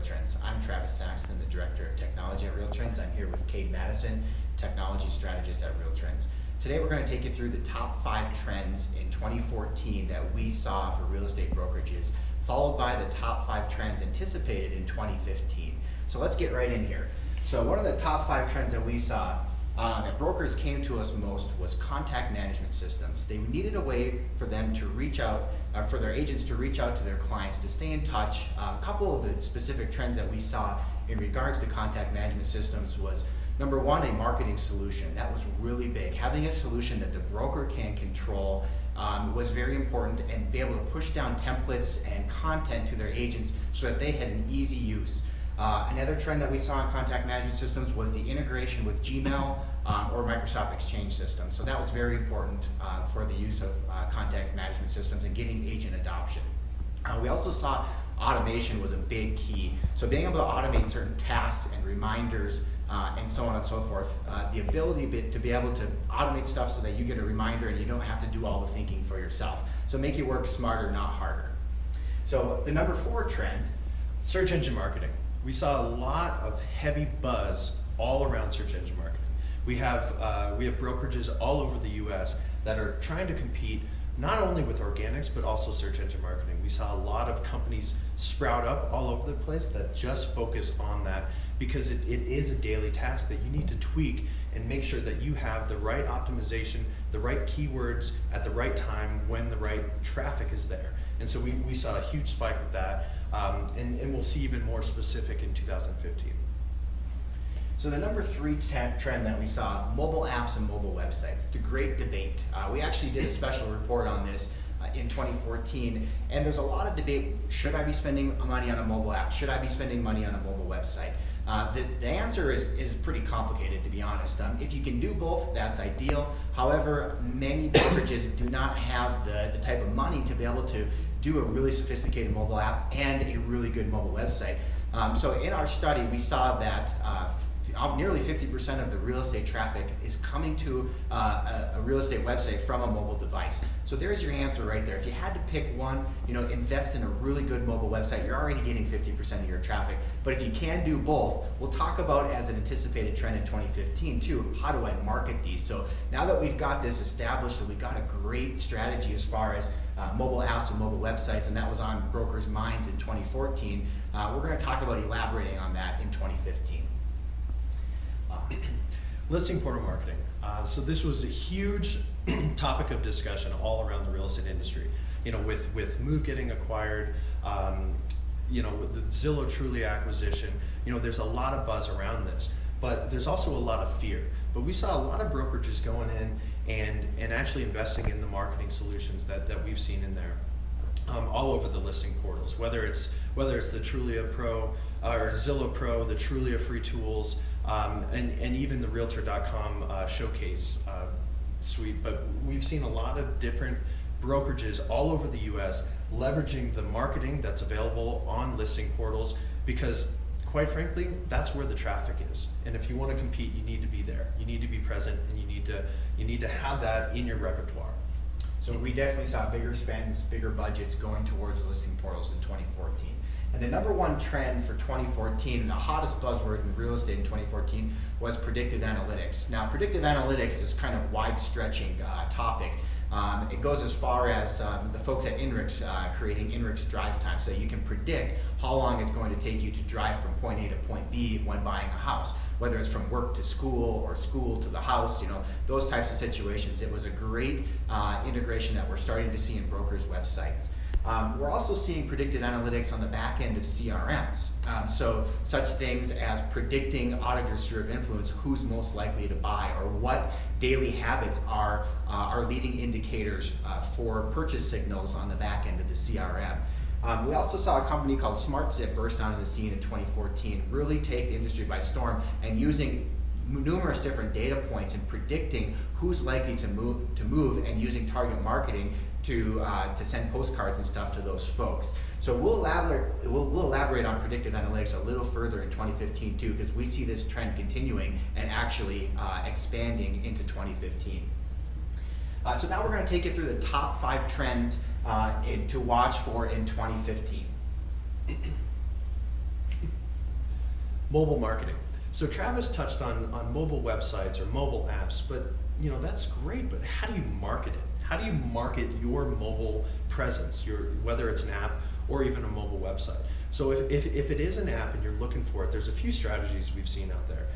RealTrends. I'm Travis Saxton, the Director of Technology at RealTrends. I'm here with Cade Madison, Technology Strategist at RealTrends. Today we're going to take you through the top 5 trends in 2014 that we saw for real estate brokerages, followed by the top 5 trends anticipated in 2015. So let's get right in here. So one of the top 5 trends that we saw that brokers came to us most was contact management systems. They needed a way for them to reach out, for their agents to reach out to their clients, to stay in touch. A couple of the specific trends that we saw in regards to contact management systems was, number one, a marketing solution. That was really big. Having a solution that the broker can control was very important, and be able to push down templates and content to their agents so that they had an easy use. Another trend that we saw in contact management systems was the integration with Gmail or Microsoft Exchange systems. So that was very important for the use of contact management systems and getting agent adoption. We also saw automation was a big key. So being able to automate certain tasks and reminders and so on and so forth. The ability to be able to automate stuff so that you get a reminder and you don't have to do all the thinking for yourself. So make you work smarter, not harder. So the number 4 trend, search engine marketing. We saw a lot of heavy buzz all around search engine marketing. We have brokerages all over the US that are trying to compete not only with organics, but also search engine marketing. We saw a lot of companies sprout up all over the place that just focus on that, because it is a daily task that you need to tweak and make sure that you have the right optimization, the right keywords at the right time when the right traffic is there. And so we saw a huge spike with that, and we'll see even more specific in 2015. So the number 3 trend that we saw, mobile apps and mobile websites, the great debate. We actually did a special report on this in 2014, and there's a lot of debate. Should I be spending money on a mobile app? Should I be spending money on a mobile website? The answer is pretty complicated, to be honest. If you can do both, that's ideal. However, many brokerages do not have the type of money to be able to do a really sophisticated mobile app and a really good mobile website. So in our study, we saw that nearly 50% of the real estate traffic is coming to a real estate website from a mobile device. So there's your answer right there. If you had to pick one, invest in a really good mobile website. You're already getting 50% of your traffic. But if you can do both, we'll talk about, as an anticipated trend in 2015 too, how do I market these? So now that we've got this established, and we've got a great strategy as far as mobile apps and mobile websites, and that was on brokers' minds in 2014, we're going to talk about elaborating on that in 2015. Listing portal marketing. So this was a huge topic of discussion all around the real estate industry. With Move getting acquired, with the Zillow Truly acquisition, there's a lot of buzz around this, but there's also a lot of fear. But we saw a lot of brokerages going in and actually investing in the marketing solutions that we've seen in there. All over the listing portals, whether it's the Trulia Pro or Zillow Pro, the Trulia free tools, and even the Realtor.com showcase suite. But we've seen a lot of different brokerages all over the US leveraging the marketing that's available on listing portals, because quite frankly, that's where the traffic is. And if you want to compete, you need to be there. You need to be present, and you need to have that in your repertoire. So we definitely saw bigger spends, bigger budgets going towards listing portals in 2014. And the number 1 trend for 2014, and the hottest buzzword in real estate in 2014, was predictive analytics. Now, predictive analytics is kind of wide-stretching topic. It goes as far as the folks at INRIX creating INRIX drive time, so you can predict how long it's going to take you to drive from point A to point B when buying a house, whether it's from work to school or school to the house, those types of situations. It was a great integration that we're starting to see in brokers' websites. We're also seeing predictive analytics on the back end of CRMs. So such things as predicting out of your sphere of influence who's most likely to buy, or what daily habits are leading indicators for purchase signals on the back end of the CRM. We also saw a company called SmartZip burst onto the scene in 2014, really take the industry by storm, and using numerous different data points and predicting who's likely to move, and using target marketing to send postcards and stuff to those folks. So we'll elaborate on predictive analytics a little further in 2015 too, because we see this trend continuing and actually expanding into 2015. So now we're going to take you through the top 5 trends to watch for in 2015. Mobile marketing. So Travis touched on mobile websites or mobile apps, but that's great, but how do you market it? How do you market your mobile presence, whether it's an app or even a mobile website? So if it is an app and you're looking for it, there's a few strategies we've seen out there.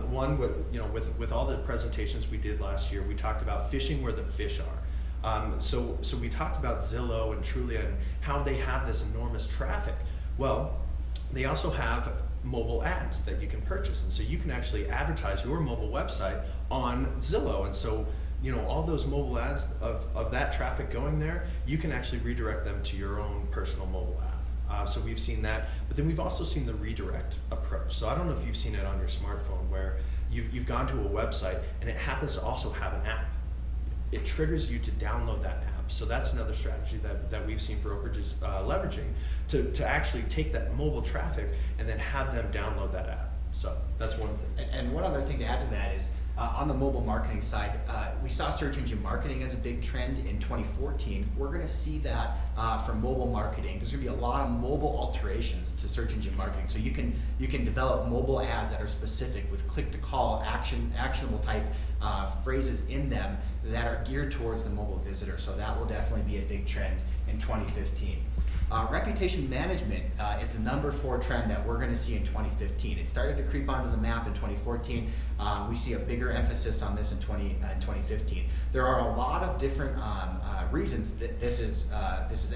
One, with all the presentations we did last year, we talked about fishing where the fish are. So we talked about Zillow and Trulia and how they have this enormous traffic. Well, they also have mobile ads that you can purchase, and so you can actually advertise your mobile website on Zillow. And so all those mobile ads of that traffic going there, you can actually redirect them to your own personal mobile app. So we've seen that, but then we've also seen the redirect approach. So I don't know if you've seen it on your smartphone where you've gone to a website and it happens to also have an app. It triggers you to download that app. So that's another strategy that we've seen brokerages leveraging to actually take that mobile traffic and then have them download that app. So that's one thing. And one other thing to add to that is, on the mobile marketing side, we saw search engine marketing as a big trend in 2014. We're going to see that for mobile marketing. There's going to be a lot of mobile alterations to search engine marketing. So you can develop mobile ads that are specific with click-to-call, actionable type phrases in them that are geared towards the mobile visitor. So that will definitely be a big trend in 2015. Reputation management is the number 4 trend that we're going to see in 2015. It started to creep onto the map in 2014. We see a bigger emphasis on this in 2015. There are a lot of different reasons that this is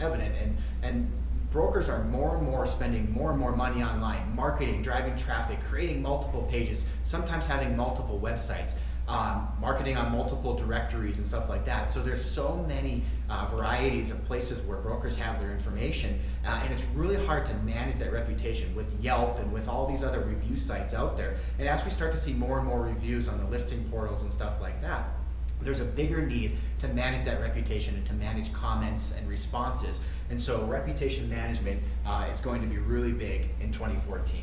evident, and brokers are more and more spending more and more money online, marketing, driving traffic, creating multiple pages, sometimes having multiple websites. Marketing on multiple directories and stuff like that. So there's so many varieties of places where brokers have their information, and it's really hard to manage that reputation with Yelp and with all these other review sites out there. And as we start to see more and more reviews on the listing portals and stuff like that, there's a bigger need to manage that reputation and to manage comments and responses. And so reputation management is going to be really big in 2014.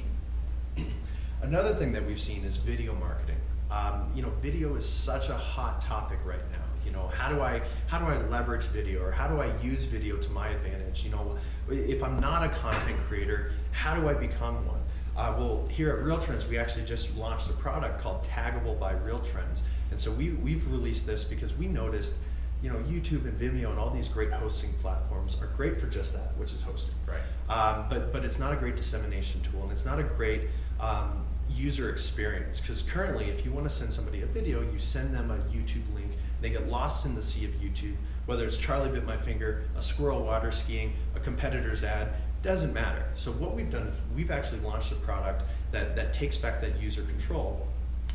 Another thing that we've seen is video marketing. Video is such a hot topic right now. How do I leverage video, or how do I use video to my advantage? If I'm not a content creator, how do I become one? Well, here at Real Trends, we actually just launched a product called Taggable by Real Trends, and so we've released this because we noticed, YouTube and Vimeo and all these great hosting platforms are great for just that, which is hosting. Right. But it's not a great dissemination tool, and it's not a great user experience, because currently if you want to send somebody a video, you send them a YouTube link, they get lost in the sea of YouTube, whether it's Charlie bit my finger, a squirrel water skiing, a competitor's ad, doesn't matter. So what we've done is we've actually launched a product that takes back that user control,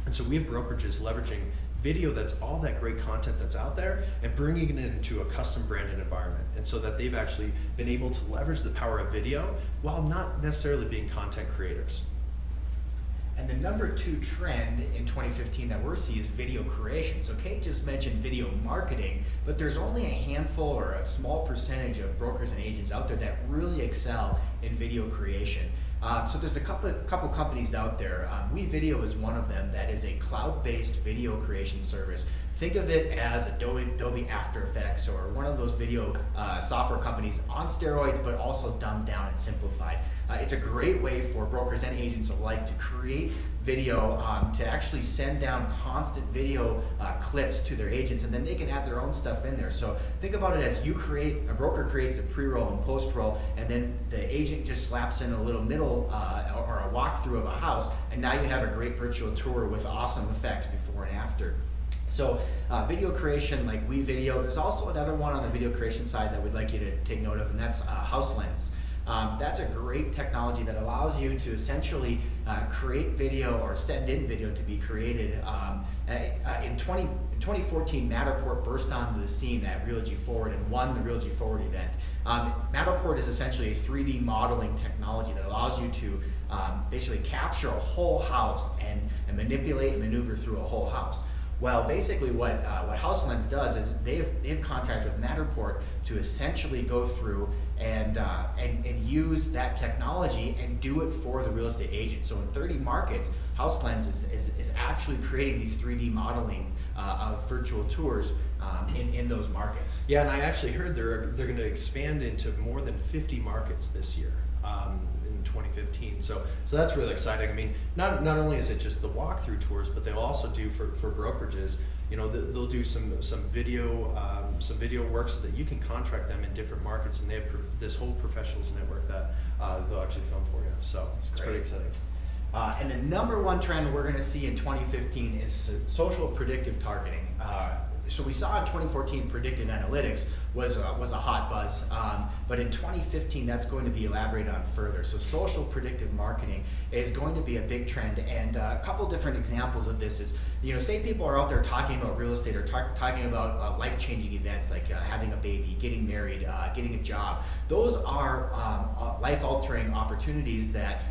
and so we have brokerages leveraging video, that's all that great content that's out there, and bringing it into a custom branded environment, and so that they've actually been able to leverage the power of video while not necessarily being content creators. And the number 2 trend in 2015 that we're seeing is video creation. So Kate just mentioned video marketing, but there's only a handful or a small percentage of brokers and agents out there that really excel in video creation. So there's a couple companies out there. WeVideo is one of them that is a cloud-based video creation service. Think of it as Adobe After Effects or one of those video software companies on steroids, but also dumbed down and simplified. It's a great way for brokers and agents alike to create video, to actually send down constant video clips to their agents, and then they can add their own stuff in there. So think about it as a broker creates a pre-roll and post-roll, and then the agent just slaps in a little middle or a walkthrough of a house, and now you have a great virtual tour with awesome effects before and after. So video creation like WeVideo. There's also another one on the video creation side that we'd like you to take note of, and that's HouseLens. That's a great technology that allows you to essentially create video or send in video to be created. In 2014, Matterport burst onto the scene at Realogy Forward and won the Realogy Forward event. Matterport is essentially a 3D modeling technology that allows you to basically capture a whole house and manipulate and maneuver through a whole house. Well, basically what HouseLens does is they've contracted with Matterport to essentially go through and use that technology and do it for the real estate agent. So in 30 markets, HouseLens is actually creating these 3D modeling of virtual tours in those markets. Yeah, and I actually heard they're going to expand into more than 50 markets this year. in 2015. So that's really exciting. I mean, not only is it just the walkthrough tours, but they'll also do for brokerages. You know, they'll do some video work so that you can contract them in different markets, and they have this whole professionals network that they'll actually film for you. So it's pretty exciting. And the number one trend we're going to see in 2015 is social predictive targeting. So we saw in 2014 predictive analytics was a hot buzz, but in 2015 that's going to be elaborated on further. So social predictive marketing is going to be a big trend, and a couple different examples of this is, you know, say people are out there talking about real estate or talking about life-changing events like having a baby, getting married, getting a job. Those are life-altering opportunities that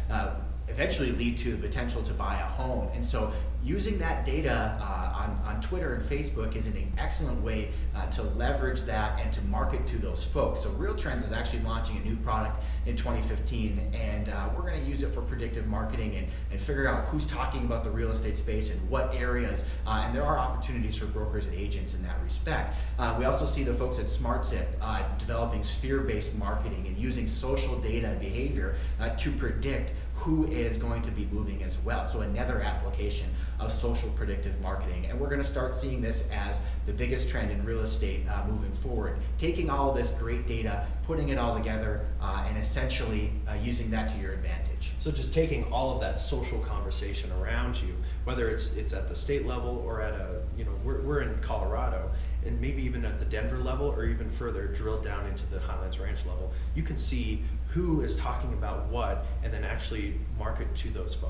eventually lead to the potential to buy a home. And so using that data on Twitter and Facebook is an excellent way to leverage that and to market to those folks. So Real Trends is actually launching a new product in 2015, and we're going to use it for predictive marketing and figure out who's talking about the real estate space and what areas, and there are opportunities for brokers and agents in that respect. We also see the folks at SmartZip developing sphere-based marketing and using social data and behavior to predict who is going to be moving as well. So another application of social predictive marketing. And we're going to start seeing this as the biggest trend in real estate moving forward. Taking all of this great data, putting it all together, and essentially using that to your advantage. So just taking all of that social conversation around you, whether it's at the state level or at a, you know, we're in Colorado, and maybe even at the Denver level or even further drilled down into the Highlands Ranch level, you can see who is talking about what and then actually market to those folks.